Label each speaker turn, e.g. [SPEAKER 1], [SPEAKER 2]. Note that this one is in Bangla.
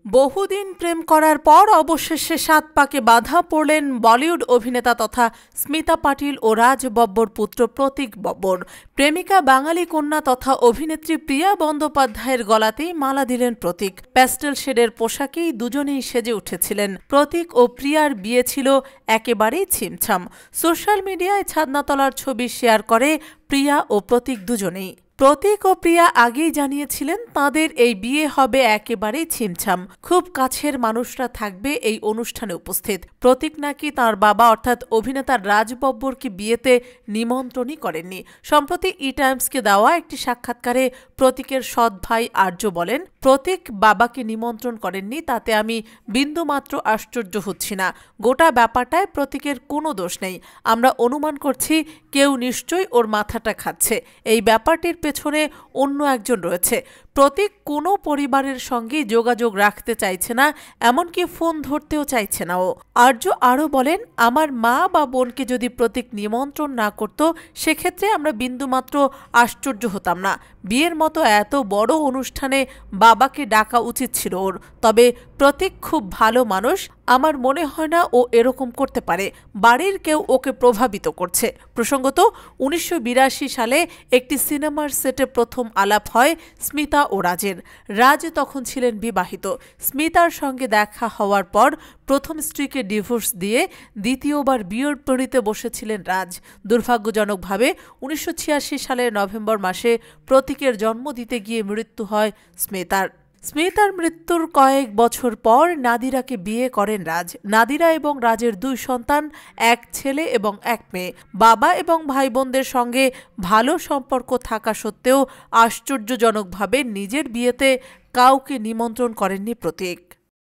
[SPEAKER 1] বহুদিন প্রেম করার পর অবশেষে ৭ পাকে বাধা পড়লেন বলিউড অভিনেতা তথা স্মিতা পাটিল ও রাজ বব্বর পুত্র প্রতীক বব্বর। প্রেমিকা বাঙালি কন্যা তথা অভিনেত্রী প্রিয়া বন্দ্যোপাধ্যায়ের গলাতেই মালা দিলেন প্রতীক। প্যাস্টেল শেডের পোশাকেই দুজনেই সেজে উঠেছিলেন। প্রতীক ও প্রিয়ার বিয়ে ছিল একেবারেই ছিমছাম। সোশ্যাল মিডিয়ায় ছাদনাতলার ছবি শেয়ার করে প্রিয়া ও প্রতীক দুজনেই। প্রতীক ও প্রিয়া আগেই জানিয়েছিলেন তাঁদের এই বিয়ে হবে একেবারেই ছিমছাম, খুব কাছের মানুষরা থাকবে এই অনুষ্ঠানে উপস্থিত। প্রতীক নাকি তাঁর বাবা অর্থাৎ অভিনেতা রাজ বব্বরকে বিয়েতে নিমন্ত্রণই করেননি। সম্প্রতি টাইমসকে দেওয়া একটি সাক্ষাৎকারে প্রতীকের সৎ ভাই আর্য বলেন, প্রতীক বাবাকে নিমন্ত্রণ করেননি তাতে আমি বিন্দুমাত্র আশ্চর্য হচ্ছি না। গোটা ব্যাপারটায় প্রতীকের কোনো দোষ নেই। আমরা অনুমান করছি কেউ নিশ্চয়ই ওর মাথাটা খাচ্ছে। এই ব্যাপারটির পেছনে অন্য একজন রয়েছে। প্রতীক কোনো পরিবারের সঙ্গে যোগাযোগ রাখতে চাইছে না, এমনকি ফোন ধরতেও চাইছে না ও। আর্য আরও বলেন, আমার মা বা বোনকে যদি প্রতীক নিমন্ত্রণ না করত সেক্ষেত্রে আমরা বিন্দুমাত্র আশ্চর্য হতাম না। বিয়ের মতো এত বড় অনুষ্ঠানে বাবাকে ডাকা উচিত ছিল ওর। তবে প্রতীক খুব ভালো মানুষ, আমার মনে হয় না ও এরকম করতে পারে। বাড়ির কেউ ওকে প্রভাবিত করছে। প্রসঙ্গত ১৯৮২ সালে একটি সিনেমার সেটে প্রথম আলাপ হয় স্মিতা ও রাজের। রাজ তখন ছিলেন বিবাহিত। স্মিতার সঙ্গে দেখা হওয়ার পর প্রথম স্ত্রীকে ডিভোর্স দিয়ে দ্বিতীয়বার বিয়ের পিঁড়িতে বসেছিলেন রাজ। দুর্ভাগ্যজনকভাবে ১৯৮৬ সালের নভেম্বর মাসে প্রতীকের জন্ম দিতে গিয়ে মৃত্যু হয় স্মিতার। স্মিতার মৃত্যুর কয়েক বছর পর নাদিরাকে বিয়ে করেন রাজ। নাদিরা এবং রাজের ২ সন্তান, এক ছেলে এবং এক মেয়ে। বাবা এবং ভাই বোনদের সঙ্গে ভালো সম্পর্ক থাকা সত্ত্বেও আশ্চর্যজনকভাবে নিজের বিয়েতে কাউকে নিমন্ত্রণ করেননি প্রতীক।